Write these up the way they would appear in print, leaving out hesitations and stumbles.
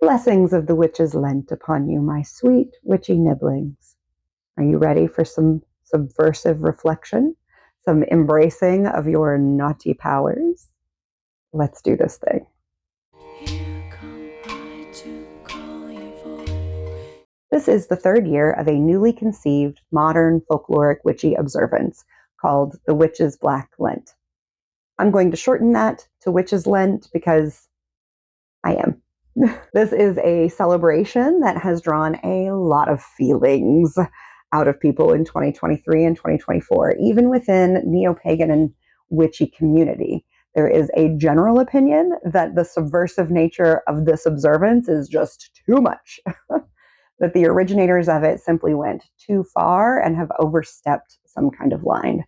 Blessings of the Witches Lent upon you, my sweet witchy nibblings. Are you ready for some subversive reflection? Some embracing of your naughty powers? Let's do this thing. This is the third year of a newly conceived modern folkloric witchy observance called the Witches Black Lent. I'm going to shorten that to Witches Lent because I am. This is a celebration that has drawn a lot of feelings out of people in 2023 and 2024, even within neo-pagan and witchy community. There is a general opinion that the subversive nature of this observance is just too much, that the originators of it simply went too far and have overstepped some kind of line.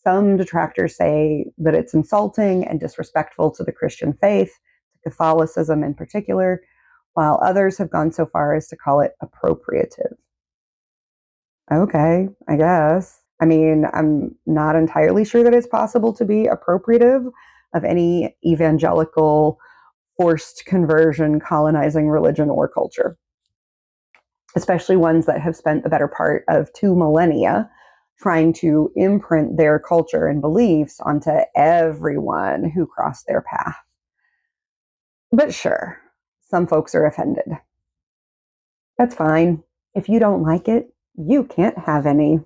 Some detractors say that it's insulting and disrespectful to the Christian faith, to Catholicism in particular, while others have gone so far as to call it appropriative. Okay, I guess. I mean, I'm not entirely sure that it's possible to be appropriative of any evangelical, forced conversion, colonizing religion or culture, especially ones that have spent the better part of 2 millennia trying to imprint their culture and beliefs onto everyone who crossed their path. But sure, some folks are offended. That's fine. If you don't like it, you can't have any.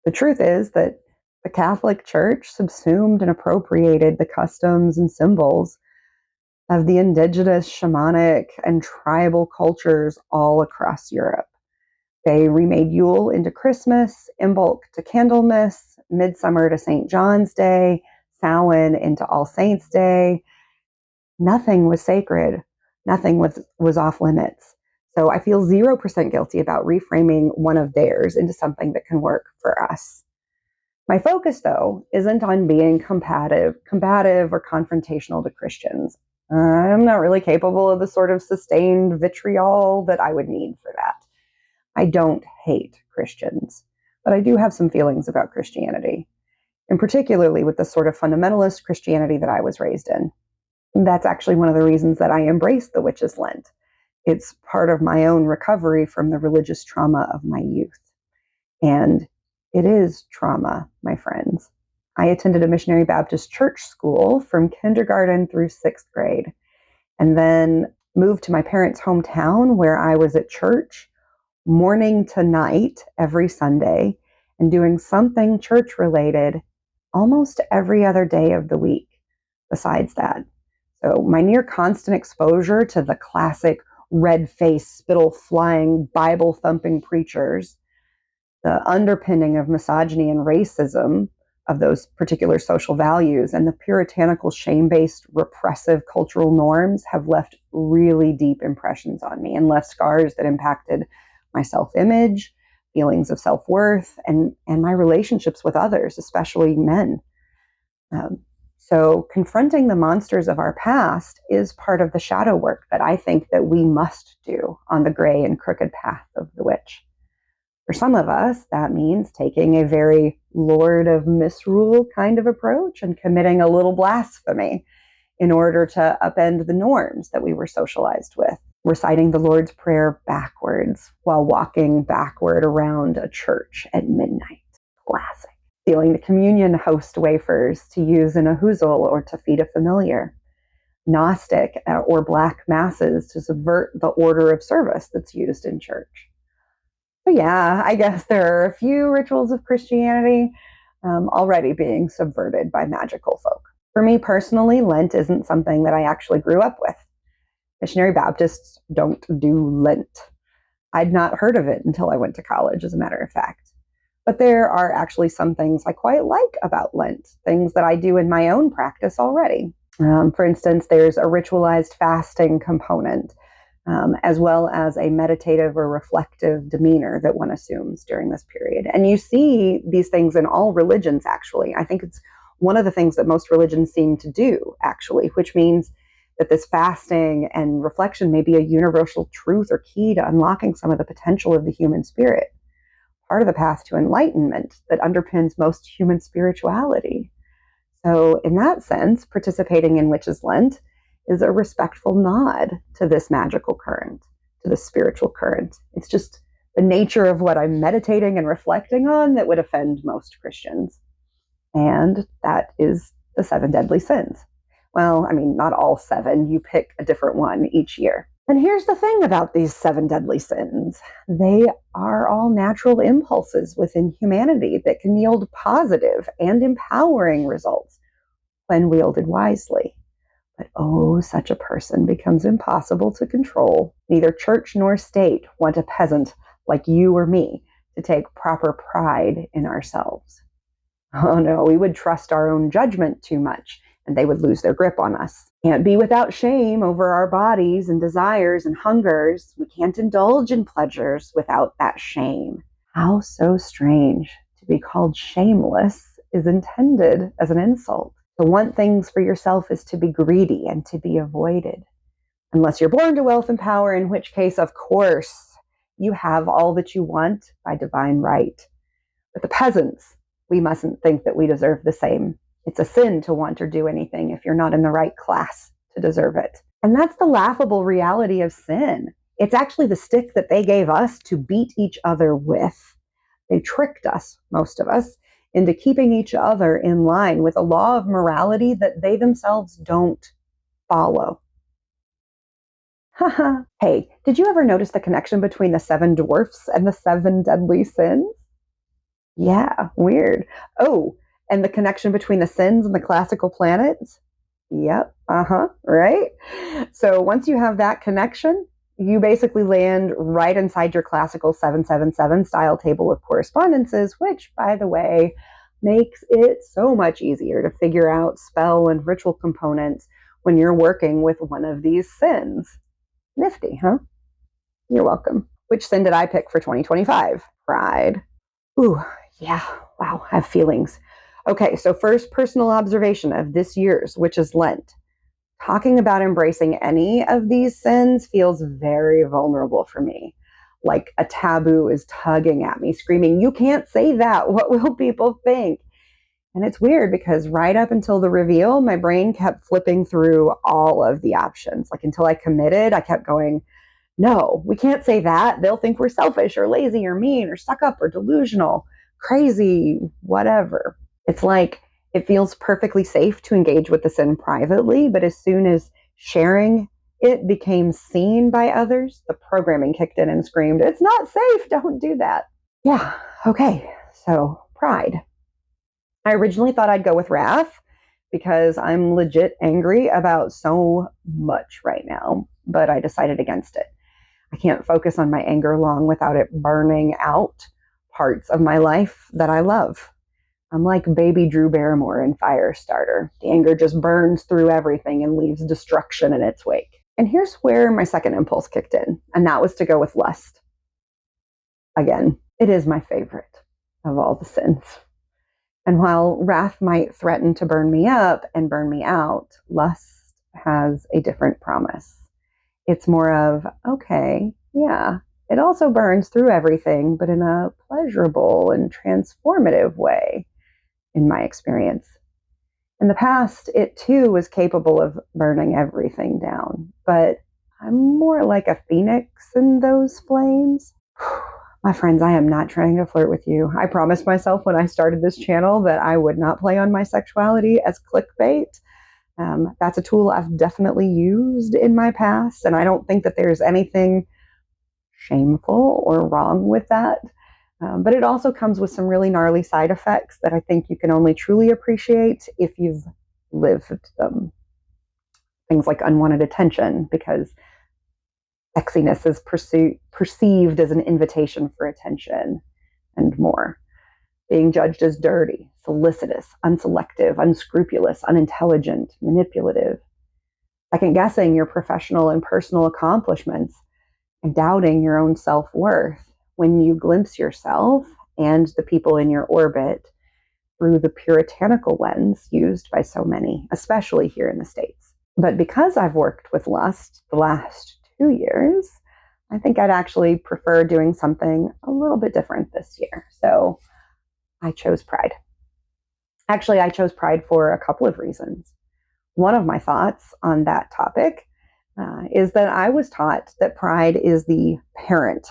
The truth is that the Catholic Church subsumed and appropriated the customs and symbols of the indigenous, shamanic, and tribal cultures all across Europe. They remade Yule into Christmas, Imbolc to Candlemas, Midsummer to St. John's Day, Samhain into All Saints' Day. Nothing was sacred. Nothing was off limits. So I feel 0% guilty about reframing one of theirs into something that can work for us. My focus, though, isn't on being combative or confrontational to Christians. I'm not really capable of the sort of sustained vitriol that I would need for that. I don't hate Christians, but I do have some feelings about Christianity, and particularly with the sort of fundamentalist Christianity that I was raised in. And that's actually one of the reasons that I embrace the Witches Lent. It's part of my own recovery from the religious trauma of my youth. And it is trauma, my friends. I attended a missionary Baptist church school from kindergarten through 6th grade, and then moved to my parents' hometown where I was at church morning to night every Sunday and doing something church related almost every other day of the week besides that. So my near constant exposure to the classic red-faced, spittle-flying, Bible-thumping preachers, the underpinning of misogyny and racism of those particular social values, and the puritanical, shame-based, repressive cultural norms have left really deep impressions on me and left scars that impacted my self-image, feelings of self-worth, and my relationships with others, especially men. So confronting the monsters of our past is part of the shadow work that I think that we must do on the gray and crooked path of the witch. For some of us, that means taking a very Lord of Misrule kind of approach and committing a little blasphemy in order to upend the norms that we were socialized with. Reciting the Lord's Prayer backwards while walking backward around a church at midnight. Classic. Stealing the communion host wafers to use in a huzel or to feed a familiar. Gnostic or black masses to subvert the order of service that's used in church. But yeah, I guess there are a few rituals of Christianity already being subverted by magical folk. For me personally, Lent isn't something that I actually grew up with. Missionary Baptists don't do Lent. I'd not heard of it until I went to college, as a matter of fact. But there are actually some things I quite like about Lent, things that I do in my own practice already. For instance, there's a ritualized fasting component, as well as a meditative or reflective demeanor that one assumes during this period. And you see these things in all religions, actually. I think it's one of the things that most religions seem to do, actually, which means that this fasting and reflection may be a universal truth or key to unlocking some of the potential of the human spirit, part of the path to enlightenment that underpins most human spirituality. So in that sense, participating in Witches Lent is a respectful nod to this magical current, to this spiritual current. It's just the nature of what I'm meditating and reflecting on that would offend most Christians. And that is the 7 deadly sins. Well, I mean, not all 7. You pick a different one each year. And here's the thing about these 7 deadly sins. They are all natural impulses within humanity that can yield positive and empowering results when wielded wisely. But oh, such a person becomes impossible to control. Neither church nor state want a peasant like you or me to take proper pride in ourselves. Oh no, we would trust our own judgment too much, and they would lose their grip on us. Can't be without shame over our bodies and desires and hungers. We can't indulge in pleasures without that shame. How so strange. To be called shameless is intended as an insult. To want things for yourself is to be greedy and to be avoided. Unless you're born to wealth and power, in which case, of course, you have all that you want by divine right. But the peasants, we mustn't think that we deserve the same. It's a sin to want or do anything if you're not in the right class to deserve it. And that's the laughable reality of sin. It's actually the stick that they gave us to beat each other with. They tricked us, most of us, into keeping each other in line with a law of morality that they themselves don't follow. Hey, did you ever notice the connection between the 7 dwarfs and the 7 deadly sins? Yeah, weird. Oh, and the connection between the sins and the classical planets? Yep, right? So once you have that connection, you basically land right inside your classical 777 style table of correspondences, which, by the way, makes it so much easier to figure out spell and ritual components when you're working with one of these sins. Nifty, huh? You're welcome. Which sin did I pick for 2025? Pride. Ooh, yeah, wow, I have feelings. Okay, so first personal observation of this year's Witches Lent. Talking about embracing any of these sins feels very vulnerable for me. Like a taboo is tugging at me, screaming, "You can't say that. What will people think?" And it's weird because right up until the reveal, my brain kept flipping through all of the options. Like until I committed, I kept going, no, we can't say that. They'll think we're selfish or lazy or mean or stuck up or delusional, crazy, whatever. It's like it feels perfectly safe to engage with the sin privately, but as soon as sharing it became seen by others, the programming kicked in and screamed, "It's not safe, don't do that." Yeah, okay, so pride. I originally thought I'd go with wrath because I'm legit angry about so much right now, but I decided against it. I can't focus on my anger long without it burning out parts of my life that I love. I'm like baby Drew Barrymore in Firestarter. The anger just burns through everything and leaves destruction in its wake. And here's where my second impulse kicked in, and that was to go with lust. Again, it is my favorite of all the sins. And while wrath might threaten to burn me up and burn me out, lust has a different promise. It's more of, okay, yeah, it also burns through everything, but in a pleasurable and transformative way, in my experience. In the past, it too was capable of burning everything down, but I'm more like a phoenix in those flames. My friends, I am not trying to flirt with you. I promised myself when I started this channel that I would not play on my sexuality as clickbait. That's a tool I've definitely used in my past, and I don't think that there's anything shameful or wrong with that. But it also comes with some really gnarly side effects that I think you can only truly appreciate if you've lived them. Things like unwanted attention, because sexiness is perceived as an invitation for attention, and more. Being judged as dirty, solicitous, unselective, unscrupulous, unintelligent, manipulative. Second guessing your professional and personal accomplishments and doubting your own self-worth when you glimpse yourself and the people in your orbit through the puritanical lens used by so many, especially here in the States. But because I've worked with lust the last 2 years, I think I'd actually prefer doing something a little bit different this year. So I chose pride. Actually, I chose pride for a couple of reasons. One of my thoughts on that topic is that I was taught that pride is the parent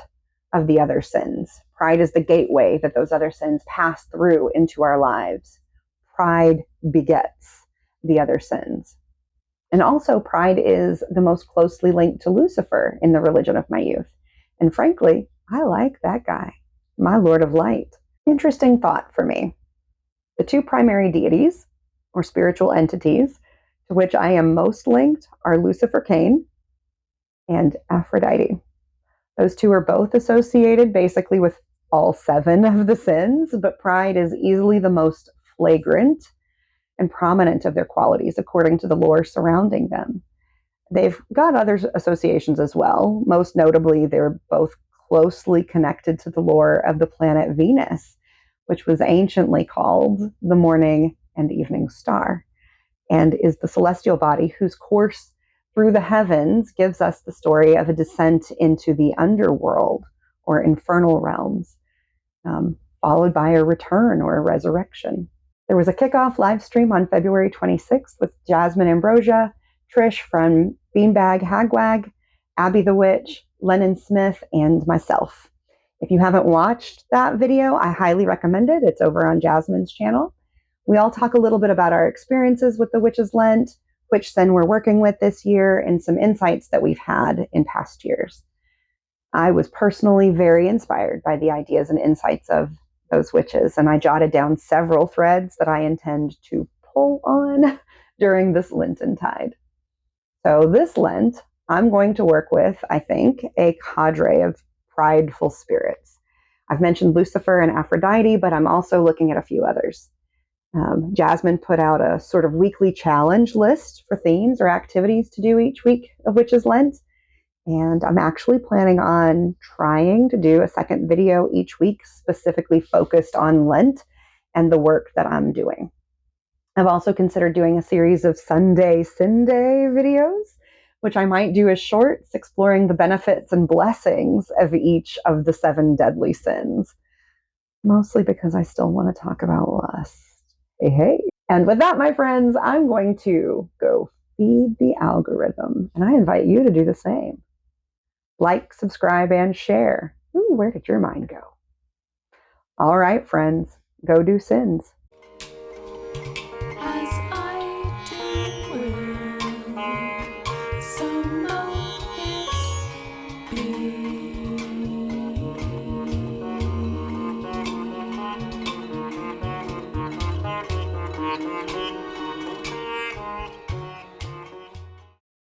of the other sins. Pride is the gateway that those other sins pass through into our lives. Pride begets the other sins. And also, pride is the most closely linked to Lucifer in the religion of my youth. And frankly, I like that guy, my Lord of Light. Interesting thought for me. The two primary deities, or spiritual entities, to which I am most linked are Lucifer Cain and Aphrodite. Those two are both associated basically with all 7 of the sins, but pride is easily the most flagrant and prominent of their qualities according to the lore surrounding them. They've got other associations as well. Most notably, they're both closely connected to the lore of the planet Venus, which was anciently called the morning and evening star, and is the celestial body whose course through the heavens gives us the story of a descent into the underworld or infernal realms, followed by a return or a resurrection. There was a kickoff live stream on February 26th with Jasmyne Ambrosia, Trish from BeanBagHagWag, Abby the Witch, Lennon Smith, and myself. If you haven't watched that video, I highly recommend it. It's over on Jasmyne's channel. We all talk a little bit about our experiences with the Witches Lent, which sin we're working with this year, and some insights that we've had in past years. I was personally very inspired by the ideas and insights of those witches, and I jotted down several threads that I intend to pull on during this Lenten tide. So this Lent, I'm going to work with, I think, a cadre of prideful spirits. I've mentioned Lucifer and Aphrodite, but I'm also looking at a few others. Jasmyne put out a sort of weekly challenge list for themes or activities to do each week of Witches Lent. And I'm actually planning on trying to do a second video each week specifically focused on Lent and the work that I'm doing. I've also considered doing a series of Sunday Sin Day videos, which I might do as shorts, exploring the benefits and blessings of each of the 7 deadly sins. Mostly because I still want to talk about lust. Hey. And with that, my friends, I'm going to go feed the algorithm, and I invite you to do the same. Like, subscribe, and share. Ooh, where did your mind go? All right, friends, go do sins. As I do will, so